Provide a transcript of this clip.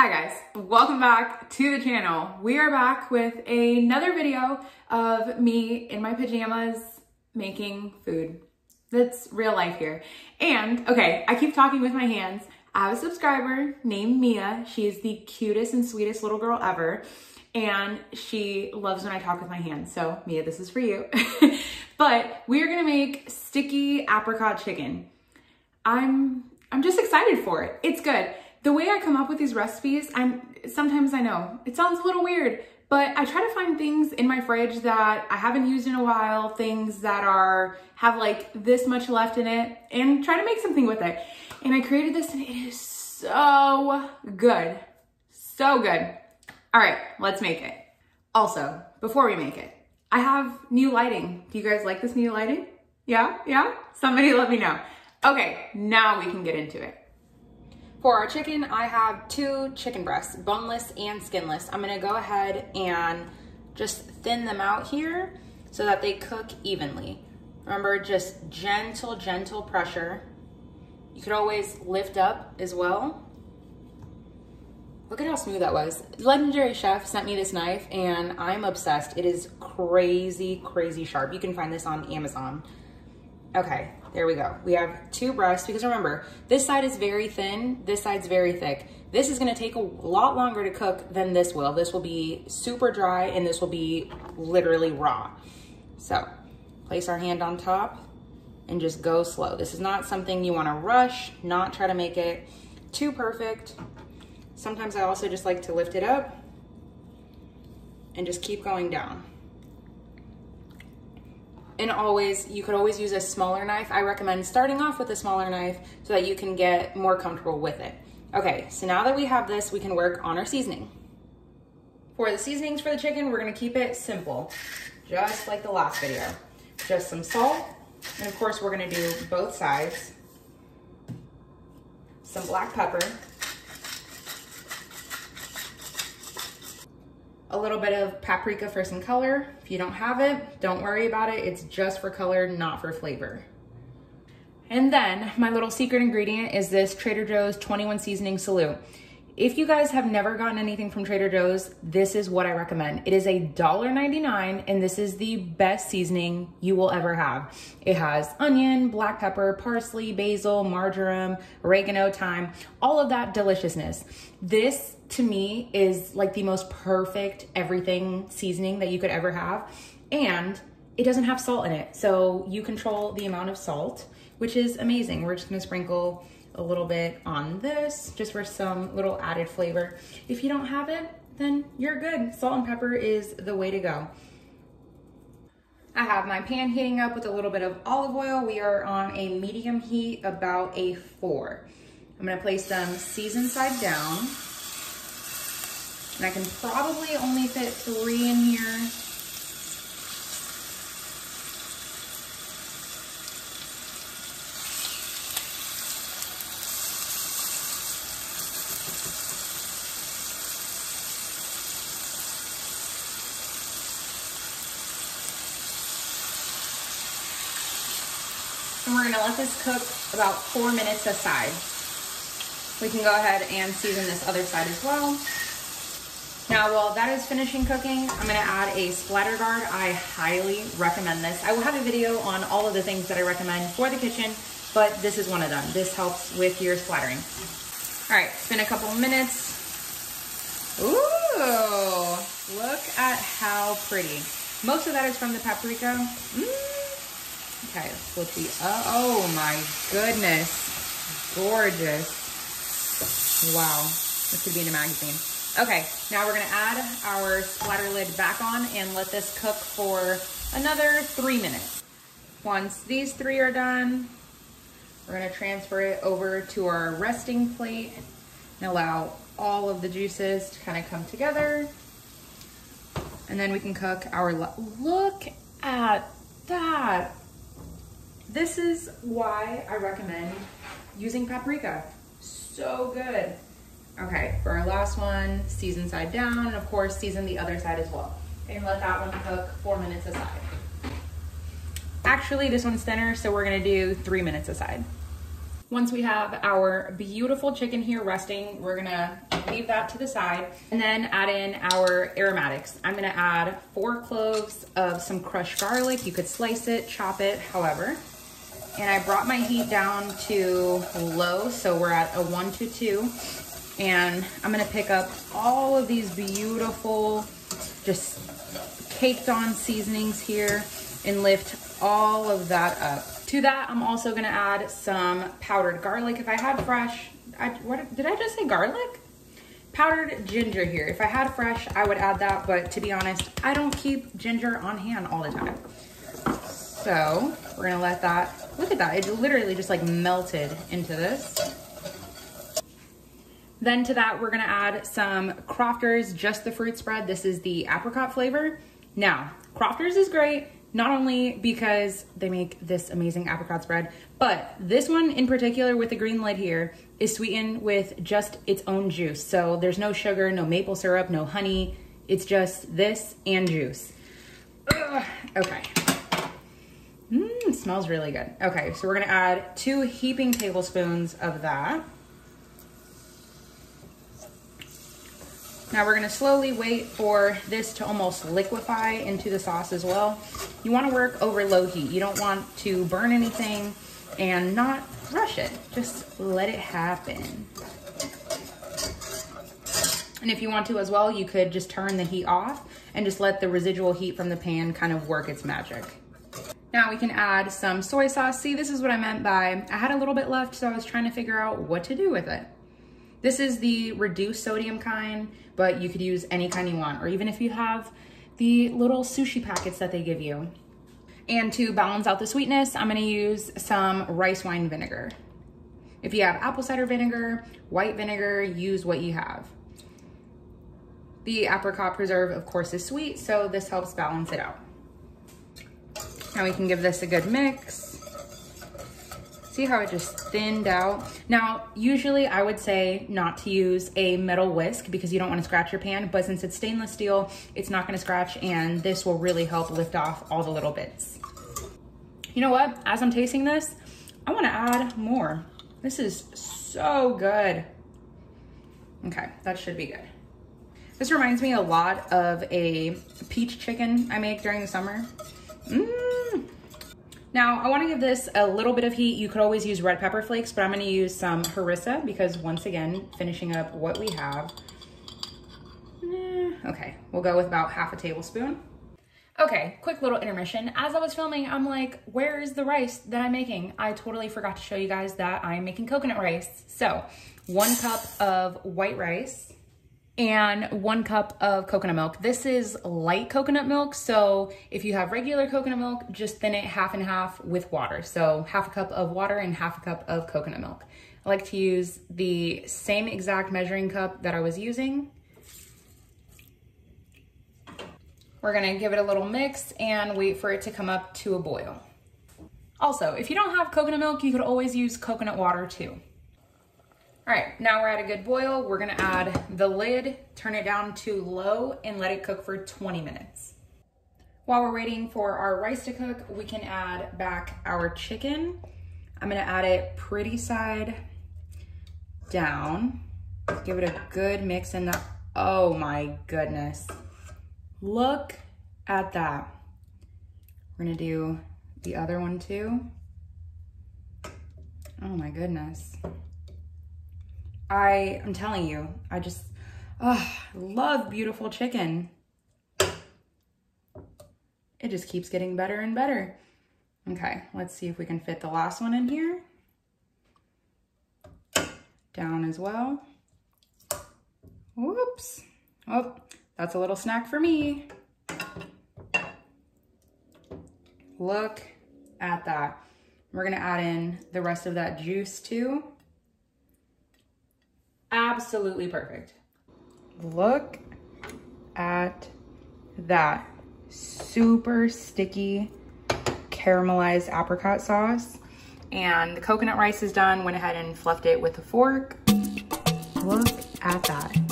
Hi guys, welcome back to the channel. We are back with another video of me in my pajamas making food. That's real life here. And okay, I keep talking with my hands. I have a subscriber named Mia. She is the cutest and sweetest little girl ever. And she loves when I talk with my hands. So Mia, this is for you. But we are gonna make sticky apricot chicken. I'm just excited for it. It's good. The way I come up with these recipes, sometimes I know it sounds a little weird, but I try to find things in my fridge that I haven't used in a while, things that have like this much left in it, and try to make something with it. And I created this and it is so good. So good. All right, let's make it. Also, before we make it, I have new lighting. Do you guys like this new lighting? Yeah? Somebody let me know. Okay, now we can get into it. For our chicken, I have 2 chicken breasts, boneless and skinless. I'm gonna go ahead and just thin them out here so that they cook evenly. Remember, just gentle pressure. You could always lift up as well. Look at how smooth that was. Legendary Chef sent me this knife and I'm obsessed. It is crazy sharp. You can find this on Amazon. Okay, there we go. We have 2 breasts because remember, this side is very thin, this side's very thick. This is gonna take a lot longer to cook than this will. This will be super dry and this will be literally raw. So, place our hand on top and just go slow. This is not something you wanna rush, not try to make it too perfect. Sometimes I also just like to lift it up and just keep going down. And always, you could always use a smaller knife. I recommend starting off with a smaller knife so that you can get more comfortable with it. Okay, so now that we have this, we can work on our seasoning. For the seasonings for the chicken, we're gonna keep it simple, just like the last video. Just some salt, and of course we're gonna do both sides. Some black pepper. A little bit of paprika for some color. If you don't have it, don't worry about it. It's just for color, not for flavor. And then my little secret ingredient is this Trader Joe's 21 Seasoning Salute. If you guys have never gotten anything from Trader Joe's, this is what I recommend. It is $1.99 and this is the best seasoning you will ever have. It has onion, black pepper, parsley, basil, marjoram, oregano, thyme, all of that deliciousness. This to me is like the most perfect everything seasoning that you could ever have. And it doesn't have salt in it. So you control the amount of salt, which is amazing. We're just gonna sprinkle a little bit on this just for some little added flavor. If you don't have it, then you're good. Salt and pepper is the way to go. I have my pan heating up with a little bit of olive oil. We are on a medium heat, about a 4. I'm gonna place them seasoned side down. And I can probably only fit 3 in here. And we're gonna let this cook about 4 minutes aside. We can go ahead and season this other side as well. Now, while that is finishing cooking, I'm gonna add a splatter guard. I highly recommend this. I will have a video on all of the things that I recommend for the kitchen, but this is one of them. This helps with your splattering. All right, it's been a couple minutes. Ooh, look at how pretty. Most of that is from the paprika. Okay, let's flip the, oh my goodness, gorgeous. Wow, this could be in a magazine. Okay, now we're gonna add our splatter lid back on and let this cook for another 3 minutes. Once these 3 are done, we're gonna transfer it over to our resting plate and allow all of the juices to kind of come together. And then we can cook our, look at that. This is why I recommend using paprika. So good. Okay, for our last one, season side down, and of course, season the other side as well. And let that one cook 4 minutes aside. Actually, this one's thinner, so we're gonna do 3 minutes aside. Once we have our beautiful chicken here resting, we're gonna leave that to the side and then add in our aromatics. I'm gonna add 4 cloves of some crushed garlic. You could slice it, chop it, however. And I brought my heat down to low, so we're at a 1 to 2. And I'm gonna pick up all of these beautiful, just caked on seasonings here and lift all of that up. To that, I'm also gonna add some powdered garlic. If I had fresh, what did I just say, garlic? Powdered ginger here. If I had fresh, I would add that, but to be honest, I don't keep ginger on hand all the time. So we're gonna let that, look at that, it literally just like melted into this. Then to that, we're gonna add some Crofters, just the fruit spread. This is the apricot flavor. Now, Crofters is great, not only because they make this amazing apricot spread, but this one in particular with the green lid here is sweetened with just its own juice. So there's no sugar, no maple syrup, no honey. It's just this and juice. Ugh, okay. It smells really good. Okay, so we're gonna add 2 heaping tablespoons of that. Now we're gonna slowly wait for this to almost liquefy into the sauce as well. You wanna work over low heat. You don't want to burn anything and not rush it. Just let it happen. And if you want to as well, you could just turn the heat off and just let the residual heat from the pan kind of work its magic. Now we can add some soy sauce. See, this is what I meant by, I had a little bit left, so I was trying to figure out what to do with it. This is the reduced sodium kind, but you could use any kind you want, or even if you have the little sushi packets that they give you. And to balance out the sweetness, I'm gonna use some rice wine vinegar. If you have apple cider vinegar, white vinegar, use what you have. The apricot preserve, of course, is sweet, so this helps balance it out. Now we can give this a good mix. See how it just thinned out? Now, usually I would say not to use a metal whisk because you don't want to scratch your pan, but since it's stainless steel, it's not going to scratch, and this will really help lift off all the little bits. You know what? As I'm tasting this, I want to add more. This is so good. Okay, that should be good. This reminds me a lot of a peach chicken I make during the summer. Now, I want to give this a little bit of heat. You could always use red pepper flakes, but I'm going to use some harissa because, once again, finishing up what we have. Okay, we'll go with about half a tablespoon. Okay, quick little intermission. As I was filming, I'm like, where is the rice that I'm making? I totally forgot to show you guys that I'm making coconut rice. So, 1 cup of white rice and 1 cup of coconut milk. This is light coconut milk, so if you have regular coconut milk, just thin it half and half with water. So half a cup of water and half a cup of coconut milk. I like to use the same exact measuring cup that I was using. We're gonna give it a little mix and wait for it to come up to a boil. Also, if you don't have coconut milk, you could always use coconut water too. All right, now we're at a good boil. We're gonna add the lid, turn it down to low, and let it cook for 20 minutes. While we're waiting for our rice to cook, we can add back our chicken. I'm gonna add it pretty side down. Give it a good mix in the, oh my goodness. Look at that. We're gonna do the other one too. Oh my goodness. I'm telling you, I just love beautiful chicken. It just keeps getting better and better. Okay, let's see if we can fit the last one in here. Down as well. Whoops. Oh, that's a little snack for me. Look at that. We're gonna add in the rest of that juice too. Absolutely perfect. Look at that. Super sticky caramelized apricot sauce. And the coconut rice is done. Went ahead and fluffed it with a fork. Look at that.